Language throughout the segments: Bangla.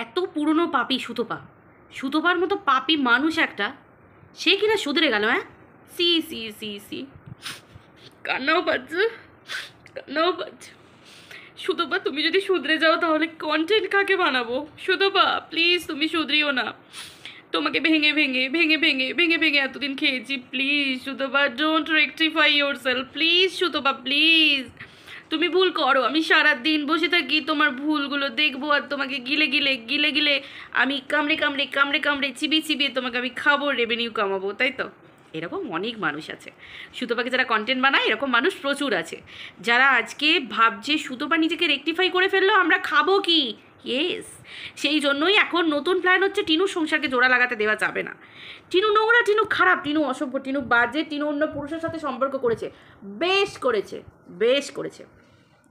এত পুরনো পাপি সুতপা, সুতপার মতো পাপি মানুষ একটা, সে কিনা শুধরে গেল। হ্যাঁ, সি সি সি সি, কান্নাও পাচ্ছে, কান্নাও পাচ্ছে। সুতপা, তুমি যদি শুধরে যাও তাহলে কন্টেন্ট কাকে বানাবো? সুতপা প্লিজ, তুমি শুধরিও না। তোমাকে ভেঙে ভেঙে ভেঙে ভেঙে ভেঙে ভেঙে এতদিন খেয়েছি। Please Sutapa, don't rectify your self. Please Sutapa, please. তুমি ভুল করো, আমি সারাদিন বসে থাকি তোমার ভুলগুলো দেখবো, আর তোমাকে গিলে গিলে গিলে গিলে আমি কামড়ে কামড়ে কামড়ে কামড়ে চিবিয়ে চিবিয়ে তোমাকে আমি খাবো, রেভিনিউ কামাবো, তাই তো? এরকম অনেক মানুষ আছে। সুতপাকে যারা কন্টেন্ট বানায় এরকম মানুষ প্রচুর আছে, যারা আজকে ভাবছে সুতপা নিজেকে রেকটিফাই করে ফেললো, আমরা খাবো কি? ইয়েস, সেই জন্যই এখন নতুন প্ল্যান হচ্ছে টিনুর সংসারকে জোড়া লাগাতে দেওয়া যাবে না। টিনু নোংরা, টিনু খারাপ, টিনু অসভ্য, টিনু বাজে, টিনু অন্য পুরুষের সাথে সম্পর্ক করেছে, বেশ করেছে, বেশ করেছে।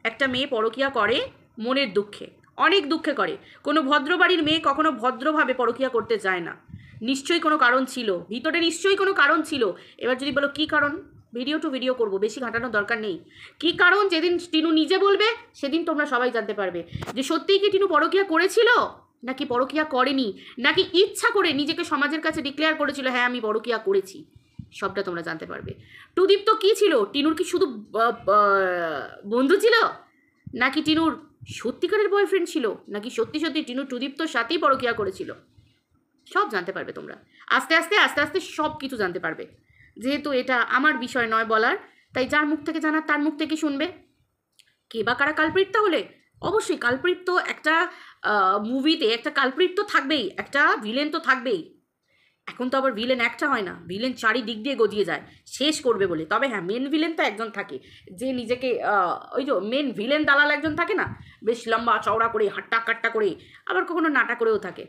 একটা মেয়ে পরকিয়া করে মনের দুঃখে, অনেক দুঃখে করে। কোনো ভদ্রবাড়ির মেয়ে কখনো ভদ্রভাবে পরকিয়া করতে যায় না। নিশ্চয়ই কোনো কারণ ছিল, ভিতরে নিশ্চয়ই কোনো কারণ ছিল। এবার যদি বলো কী কারণ, ভিডিও টু ভিডিও করবো, বেশি ঘাটানোর দরকার নেই। কী কারণ যেদিন টিনু নিজে বলবে সেদিন তোমরা সবাই জানতে পারবে যে সত্যিই কি টিনু পরকিয়া করেছিল নাকি পরকিয়া করেনি, নাকি ইচ্ছা করে নিজেকে সমাজের কাছে ডিক্লেয়ার করেছিল হ্যাঁ আমি পরকিয়া করেছি। সবটা তোমরা জানতে পারবে। টুদীপ তো কী ছিল? টিনুর কি শুধু বন্ধু ছিল, নাকি টিনুর সত্যিকারের বয়ফ্রেন্ড ছিল, নাকি সত্যি সত্যি টিনু টুদীপ্তর সাথেই পরকিয়া করেছিল? সব জানতে পারবে তোমরা। আস্তে আস্তে আস্তে আস্তে সব কিছু জানতে পারবে। যেহেতু এটা আমার বিষয় নয় বলার, তাই যার মুখ থেকে জানার তার মুখ থেকে শুনবে। কে বা কারা কালপ্রিট? তাহলে অবশ্যই কালপ্রিট তো একটা মুভিতে একটা কালপ্রিট তো থাকবেই, একটা ভিলেন তো থাকবেই। এখন তো আবার ভিলেন একটা হয় না, ভিলেন চারিদিক দিয়ে গজিয়ে যায় শেষ করবে বলে। তবে হ্যাঁ, মেন ভিলেন তো একজন থাকে, যে নিজেকে ওই যে মেন ভিলেন দালাল একজন থাকে না, বেশ লম্বা চওড়া করে হাট্টা কাট্টা করে, আবার কখনো নাটা করেও থাকে,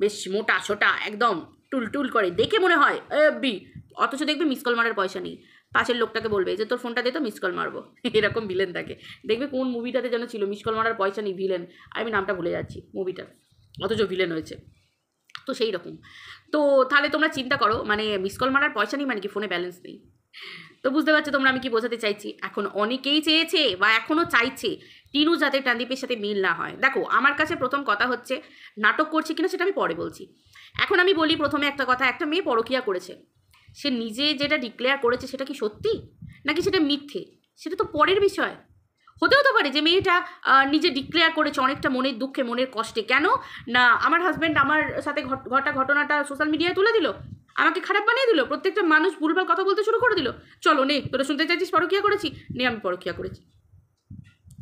বেশ মোটা সোটা একদম টুলটুল করে, দেখে মনে হয় বি। অথচ দেখবে মিস কল মারার পয়সা নেই, পাশের লোকটাকে বলবে যে তোর ফোনটা দে তো মিস কল মারবো। এরকম ভিলেন থাকে। দেখবে কোন মুভিটাতে যেন ছিল, মিস কল মারার পয়সা নেই ভিলেন, আমি নামটা ভুলে যাচ্ছি মুভিটার, অথচ ভিলেন হয়েছে। তো সেই রকম। তো তাহলে তোমরা চিন্তা করো, মানে মিস কল মারার পয়সা নেই মানে কি ফোনে ব্যালেন্স নেই? তো বুঝতে পারছো তোমরা আমি কি বোঝাতে চাইছি? এখন অনেকেই চেয়েছে বা এখনও চাইছে টিনু যাতে ট্রানদীপের সাথে মিল না হয়। দেখো, আমার কাছে প্রথম কথা হচ্ছে নাটক করছে কিনা সেটা আমি পরে বলছি। এখন আমি বলি প্রথমে একটা কথা, একটা মেয়ে পরকিয়া করেছে, সে নিজে যেটা ডিক্লেয়ার করেছে সেটা কি সত্যি নাকি সেটা মিথ্যে, সেটা তো পরের বিষয়। হতেও তো পারে যে মেয়েটা নিজে ডিক্লেয়ার করেছে অনেকটা মনের দুঃখে মনের কষ্টে, কেন না আমার হাজব্যান্ড আমার সাথে ঘটা ঘটনাটা সোশ্যাল মিডিয়ায় তুলে দিল, আমাকে খারাপ বানিয়ে দিল, প্রত্যেকটা মানুষ ভুলভাল কথা বলতে শুরু করে দিল, চলো নে তোরা শুনতে চাইছিস পরকিয়া করেছি, নে আমি পরকিয়া করেছি।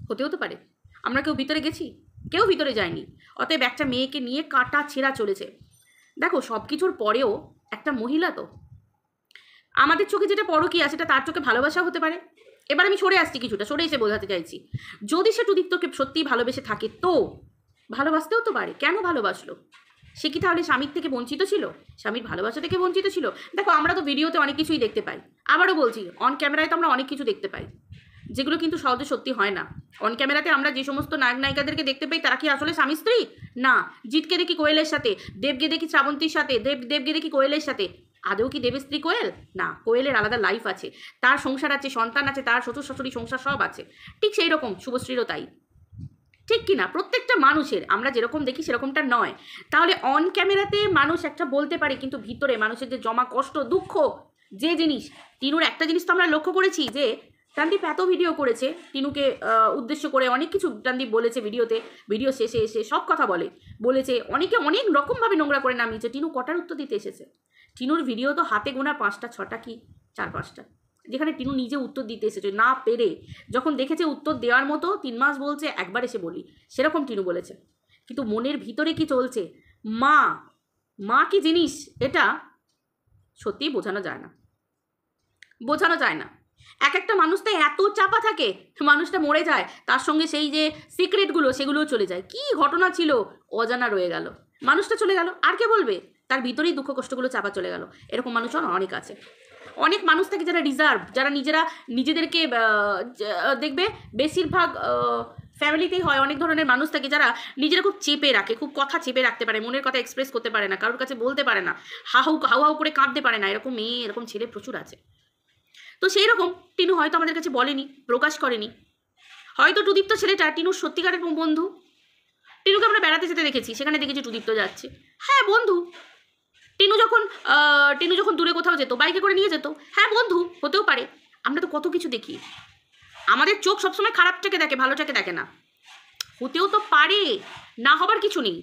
হতেও তো পারে। আমরা কেউ ভিতরে গেছি? কেউ ভিতরে যায়নি। অতএব একটা মেয়েকে নিয়ে কাটা ছেঁড়া চলেছে। দেখো, সব কিছুর পরেও একটা মহিলা তো, আমাদের চোখে যেটা পরকীয়া সেটা তার চোখে ভালোবাসা হতে পারে। এবার আমি সরে আসছি, কিছুটা সরে এসে বোঝাতে চাইছি, যদি সে টুদীপ্তকে সত্যিই ভালোবেসে থাকে তো ভালোবাসতেও তো পারে। কেন ভালোবাসলো? সে কি তাহলে স্বামীর থেকে বঞ্চিত ছিল? স্বামীর ভালোবাসা থেকে বঞ্চিত ছিল? দেখো, আমরা তো ভিডিওতে অনেক কিছুই দেখতে পাই, আবারও বলছি অন ক্যামেরায় তো আমরা অনেক কিছু দেখতে পাই, যেগুলো কিন্তু সহজে সত্যি হয় না। অন ক্যামেরাতে আমরা যে সমস্ত নায়ক নায়িকাদেরকে দেখতে পাই তারা কি আসলে স্বামী স্ত্রী? না। জিতকে দেখি কোয়েলের সাথে, দেবকে দেখি শ্রাবন্তীর সাথে, দেবকে দেখি কোয়েলের সাথে, আদৌ কি দেবের স্ত্রী কোয়েল? না, কোয়েলের আলাদা লাইফ আছে, তার সংসার আছে, সন্তান আছে, তার শ্বশুর শাশুড়ি সংসার সব আছে। ঠিক সেই রকম শুভশ্রীরও তাই, ঠিক কি না? প্রত্যেকটা মানুষের আমরা যেরকম দেখি সেরকমটা নয়। তাহলে অন ক্যামেরাতে মানুষ একটা বলতে পারে, কিন্তু ভিতরে মানুষের যে জমা কষ্ট দুঃখ, যে জিনিস, টিনুর একটা জিনিস তো আমরা লক্ষ্য করেছি যে ট্রানদীপ এত ভিডিও করেছে টিনুকে উদ্দেশ্য করে, অনেক কিছু ট্রানদীপ বলেছে ভিডিওতে, ভিডিও শেষে এসে সব কথা বলেছে, অনেকে অনেক রকমভাবে নোংরা করে নামিয়েছে। টিনু কটার উত্তর দিতে এসেছে? টিনুর ভিডিও তো হাতে গোনা 5টা 6টা কি 4-5টা, যেখানে টিনু নিজে উত্তর দিতে এসেছে না পেরে, যখন দেখেছে উত্তর দেওয়ার মতো 3 মাস বলছে একবার এসে বলি, সেরকম টিনু বলেছে। কিন্তু মনের ভিতরে কি চলছে, মা মা কি জিনিস, এটা সত্যিই বোঝানো যায় না, বোঝানো যায় না। এক একটা মানুষ তো এত চাপা থাকে, মানুষটা মরে যায়, তার সঙ্গে সেই যে সিক্রেটগুলো সেগুলোও চলে যায়। কি ঘটনা ছিল অজানা রয়ে গেল, মানুষটা চলে গেল, আর কে বলবে? তার ভিতরেই দুঃখ কষ্টগুলো চাপা চলে গেল। এরকম মানুষও অনেক আছে। অনেক মানুষ থাকে যারা রিজার্ভ, যারা নিজেদেরকে দেখবে বেশিরভাগ ফ্যামিলিতেই হয়, অনেক ধরনের মানুষ থাকে যারা নিজেরা খুব চেপে রাখে, খুব কথা চেপে রাখতে পারে, মনের কথা এক্সপ্রেস করতে পারে না, কারোর কাছে বলতে পারে না, হাউ হাউ করে কাঁদতে পারে না, এরকম মেয়ে এরকম ছেলে প্রচুর আছে। তো সেই রকম টিনু হয়তো আমাদের কাছে বলেনি, প্রকাশ করেনি, হয়তো টুদীপ্ত ছেলেটা টিনুর সত্যিকারের বন্ধু, টিনুকে আমরা বেড়াতে যেতে দেখেছি, সেখানে দেখেছি টুদীপ্ত যাচ্ছে। হ্যাঁ বন্ধু। টিনু যখন দূরে কোথাও যেত বাইকে করে নিয়ে যেত, হ্যাঁ বন্ধু, হতেও পারে। আমরা তো কত কিছু দেখি, আমাদের চোখ সবসময় খারাপটাকে দেখে, ভালোটাকে দেখে না। হতেও তো পারে, না হবার কিছু নেই।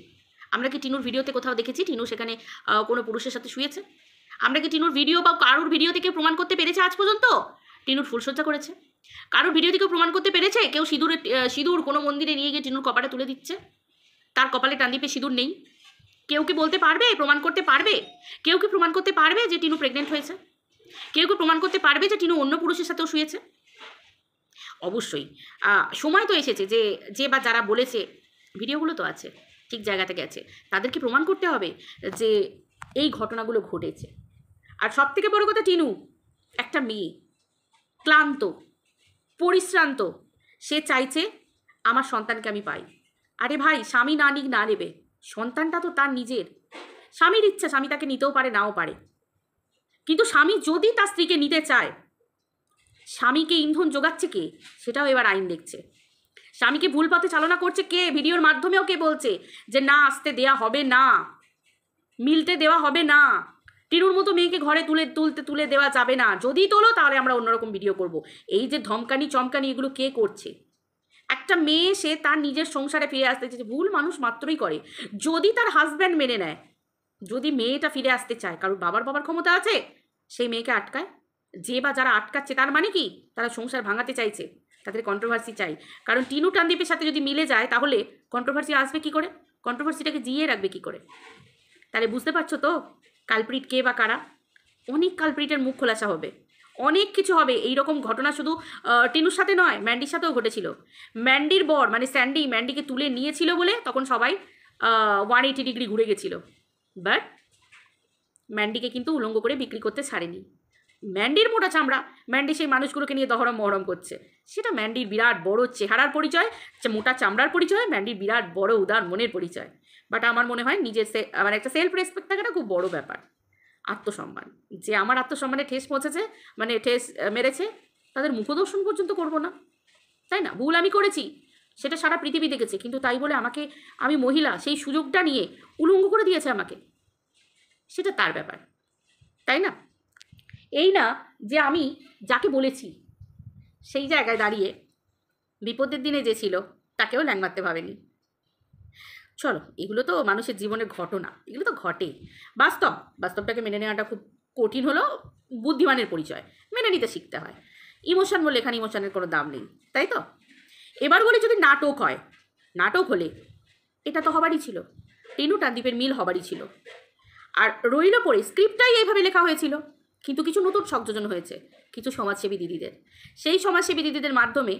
আমরা কি টিনুর ভিডিওতে কোথাও দেখেছি টিনু সেখানে কোনো পুরুষের সাথে শুয়েছে? আমরা কি টিনুর ভিডিও বা কারোর ভিডিও থেকে প্রমাণ করতে পেরেছে আজ পর্যন্ত টিনুর ফুলসজ্জা করেছে? কারোর ভিডিও থেকে প্রমাণ করতে পেরেছে কেউ সিঁদুর কোনো মন্দিরে নিয়ে গিয়ে টিনুর কপালে তুলে দিচ্ছে, তার কপালে টানদীপে সিঁদুর নেই? কেউ কি বলতে পারবে, প্রমাণ করতে পারবে? কেউ কি প্রমাণ করতে পারবে যে টিনু প্রেগনেন্ট হয়েছে? কেউ কি প্রমাণ করতে পারবে যে টিনু অন্য পুরুষের সাথেও শুয়েছে? অবশ্যই সময় তো এসেছে যে বা যারা বলেছে, ভিডিওগুলো তো আছে, ঠিক জায়গাতে গেছে, তাদেরকে প্রমাণ করতে হবে যে এই ঘটনাগুলো ঘটেছে। আর সব থেকে বড় কথা, টিনু একটা মেয়ে, ক্লান্ত, পরিশ্রান্ত, সে চাইছে আমার সন্তানকে আমি পাই। আরে ভাই, স্বামী না নিক না নেবে, সন্তানটা তো তার নিজের। স্বামীর ইচ্ছা, স্বামী তাকে নিতেও পারে নাও পারে, কিন্তু স্বামী যদি তার স্ত্রীকে নিতে চায়, স্বামীকে ইন্ধন যোগাচ্ছে কে সেটাও এবার আইন দেখছে। স্বামীকে ভুল পথে চালনা করছে কে, ভিডিওর মাধ্যমেও কে বলছে যে না আসতে দেয়া হবে না, মিলতে দেওয়া হবে না, টিনুর মতো মেয়েকে ঘরে তুলে দেওয়া যাবে না, যদি তোলো তাহলে আমরা অন্যরকম ভিডিও করব। এই যে ধমকানি চমকানি এগুলো কে করছে? একটা মেয়ে সে তার নিজের সংসারে ফিরে আসতে চাইছে, ভুল মানুষ মাত্রই করে। যদি তার হাজব্যান্ড মেনে নেয়, যদি মেয়েটা ফিরে আসতে চায়, কারোর বাবার ক্ষমতা আছে সেই মেয়েকে আটকায়? যে বা যারা আটকাচ্ছে তার মানে কি তারা সংসার ভাঙাতে চাইছে, তাদের কন্ট্রোভার্সি চাই। কারণ টিনু টানদীপের সাথে যদি মিলে যায় তাহলে কন্ট্রোভার্সি আসবে কি করে, কন্ট্রোভার্সিটাকে জিয়ে রাখবে কি করে? তাহলে বুঝতে পারছো তো কালপ্রিট কে বা কারা? অনেক কালপ্রিটের মুখ খোলাসা হবে, অনেক কিছু হবে। এইরকম ঘটনা শুধু টিনুর সাথে নয়, ম্যান্ডির সাথেও ঘটেছিল। ম্যান্ডির বর মানে স্যান্ডি ম্যান্ডিকে তুলে নিয়েছিল বলে তখন সবাই 180 ডিগ্রি ঘুরে গেছিল, বাট ম্যান্ডিকে কিন্তু উলঙ্গ করে বিক্রি করতে ছাড়েনি। ম্যান্ডির মোটা চামড়া, ম্যান্ডি সেই মানুষগুলোকে নিয়ে দহরম মহরম করছে, সেটা ম্যান্ডির বিরাট বড় চেহারার পরিচয়, মোটা চামড়ার পরিচয়, ম্যান্ডির বিরাট বড় উদার মনের পরিচয়। বাট আমার মনে হয় নিজের মানে একটা সেলফ রেসপেক্ট থাকাটা খুব বড় ব্যাপার। আত্মসম্মান, যে আমার আত্মসম্মানে ঠেস পৌঁছেছে, মানে ঠেস মেরেছে, তাদের মুখদর্শন পর্যন্ত করব না, তাই না? ভুল আমি করেছি সেটা সারা পৃথিবী দেখেছে, কিন্তু তাই বলে আমি মহিলা সেই সুযোগটা নিয়ে উলঙ্গ করে দিয়েছে আমাকে, সেটা তার ব্যাপার, তাই না? এই না যে আমি যাকে বলেছি সেই জায়গায় দাঁড়িয়ে বিপদের দিনে যে ছিল তাকেও ল্যাং মারতে ভাবেনি। চলো, এগুলো তো মানুষের জীবনের ঘটনা, এগুলো তো ঘটে, বাস্তবটাকে মেনে নেওয়াটা খুব কঠিন হলো, বুদ্ধিমানের পরিচয়, মেনে নিতে শিখতে হয়। ইমোশন বলে এখানে ইমোশনের কোনো দাম নেই, তাই তো? এবার বলি যদি নাটক হয়, নাটক হলে এটা তো হবারই ছিল, টিনু টানদীপের মিল হবারই ছিল। আর রইল পড়ে স্ক্রিপ্টটাই এইভাবে লেখা হয়েছিল, কিন্তু কিছু নতুন সংযোজন হয়েছে কিছু সমাজসেবী দিদিদের। সেই সমাজসেবী দিদিদের মাধ্যমে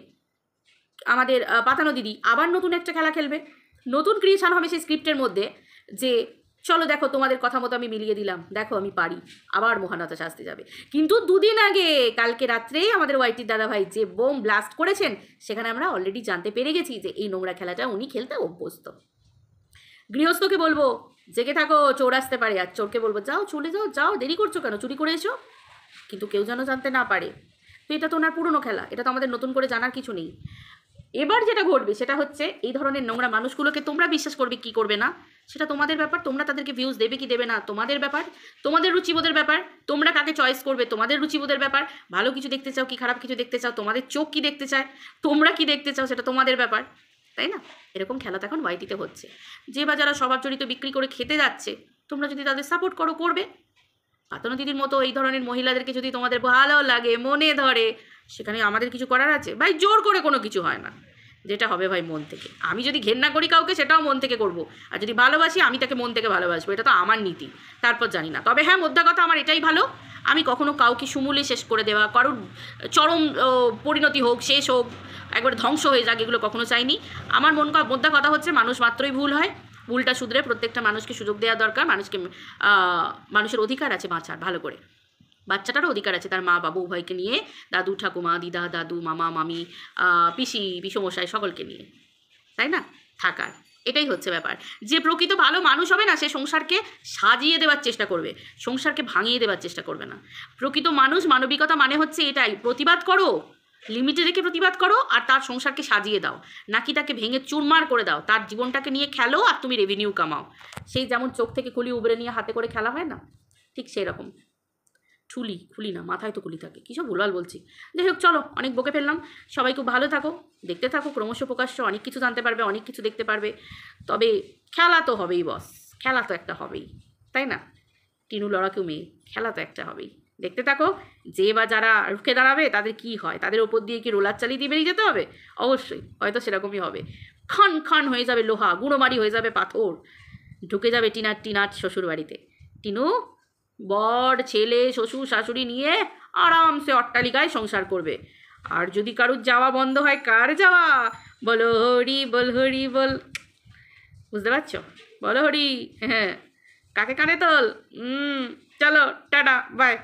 আমাদের পাতানো দিদি আবার নতুন একটা খেলা খেলবে, নতুন ক্রিয়েশন হবে সেই স্ক্রিপ্টের মধ্যে, যে চলো দেখো তোমাদের কথা মতো আমি মিলিয়ে দিলাম, দেখো আমি পারি, আবার মহানতা শাস্তি যাবে। কিন্তু দুদিন আগে কালকে রাত্রেই আমাদের ওয়াইটির দাদাভাই যে বোম ব্লাস্ট করেছেন, সেখানে আমরা অলরেডি জানতে পেরে গেছি যে এই নোংরা খেলাটা উনি খেলতে অভ্যস্ত। গৃহস্থকে বলবো জেগে থাকো, চোর আসতে পারে, আর চোরকে বলবো যাও চলে যাও, দেরি করছো কেন, চুরি করে এসো, কিন্তু কেউ যেন জানতে না পারে। তো এটা তো ওনার পুরনো খেলা, এটা তো আমাদের নতুন করে জানার কিছু নেই। এবার যেটা ঘটবে সেটা হচ্ছে এই ধরনের নোংরা মানুষগুলোকে তোমরা বিশ্বাস করবে কি করবে না সেটা তোমাদের ব্যাপার, তোমরা তাদেরকে ভিউজ দেবে কি দেবে না তোমাদের ব্যাপার, তোমাদের রুচিবোধের ব্যাপার, তোমরা কাকে চয়েস করবে তোমাদের রুচিবোধের ব্যাপার, ভালো কিছু দেখতে চাও কি খারাপ কিছু দেখতে চাও, তোমাদের চোখ কি দেখতে চায়, তোমরা কি দেখতে চাও সেটা তোমাদের ব্যাপার, তাই না? এরকম খেলা তো এখন ওয়াইটিতে হচ্ছে। যে বা যারা স্বভাব চরিত্র বিক্রি করে খেতে যাচ্ছে, তোমরা যদি তাদের সাপোর্ট করো, করবে। পাতানো দিদির মতো এই ধরনের মহিলাদেরকে যদি তোমাদের ভালো লাগে, মনে ধরে, সেখানে আমাদের কিছু করার আছে? ভাই জোর করে কোনো কিছু হয় না, যেটা হবে ভাই মন থেকে। আমি যদি ঘেন্না করি কাউকে সেটাও মন থেকে করব, আর যদি ভালোবাসি আমি তাকে মন থেকে ভালোবাসবো, এটা তো আমার নীতি। তারপর জানি না, তবে হ্যাঁ মোদ্দা কথা আমার এটাই ভালো, আমি কখনো কাউকে সমূলে শেষ করে দেওয়া, কারোর চরম পরিণতি হোক, শেষ হোক, একবার ধ্বংস হয়ে যাক, এগুলো কখনো চাইনি। আমার মোদ্দা কথা হচ্ছে মানুষ মাত্রই ভুল হয়, ভুলটা শুধরে প্রত্যেকটা মানুষকে সুযোগ দেওয়া দরকার, মানুষের অধিকার আছে বাঁচার, ভালো করে বাচ্চাটারও অধিকার আছে তার মা বাবা উভয়কে নিয়ে, দাদু ঠাকুমা দিদা দাদু মামা মামি পিসি পিসমশাই সকলকে নিয়ে, তাই না, থাকার। এটাই হচ্ছে ব্যাপার। যে প্রকৃত ভালো মানুষ হবে না সে সংসারকে সাজিয়ে দেওয়ার চেষ্টা করবে, সংসারকে ভাঙিয়ে দেওয়ার চেষ্টা করবে না। প্রকৃত মানুষ, মানবিকতা মানে হচ্ছে এটাই, প্রতিবাদ করো, লিমিটে রেখে প্রতিবাদ করো আর তার সংসারকে সাজিয়ে দাও, নাকি তাকে ভেঙে চুরমার করে দাও, তার জীবনটাকে নিয়ে খেলো আর তুমি রেভিনিউ কামাও। সেই যেমন চোখ থেকে খুলি উবড়ে নিয়ে হাতে করে খেলা হয় না, ঠিক সেই রকম। খুলি না, মাথায় তো খুলি থাকে, কী সব ভুলভাল বলছি। যাই হোক, চলো, অনেক বকে ফেললাম। সবাই খুব ভালো থাকো, দেখতে থাকো ক্রমশ প্রকাশ্য, অনেক কিছু জানতে পারবে, অনেক কিছু দেখতে পারবে। তবে খেলা তো হবেই বস, খেলা তো একটা হবেই, তাই না? টিনু লড়াকেও মেয়ে, খেলা তো একটা হবেই। দেখতে থাকো, যে বা যারা রুখে দাঁড়াবে তাদের কি হয়, তাদের ওপর দিয়ে কি রোলার চালিয়ে দিয়ে বেরিয়ে যেতে হবে? অবশ্যই, হয়তো সেরকমই হবে। খান খান হয়ে যাবে লোহা, গুঁড়োমারি হয়ে যাবে পাথর, ঢুকে যাবে টিনার শ্বশুর বাড়িতে। টিনু বর ছেলে শ্বশুর শাশুড়ি নিয়ে আরামসে অট্টালিকায় সংসার করবে। আর যদি কারুর যাওয়া বন্ধ হয়, কার যাওয়া? বলো হরি বল, হরি বল। বুঝতে পারছো? বলো হরি। হ্যাঁ, কাকে কানে তোল। চলো, টাটা, বাই।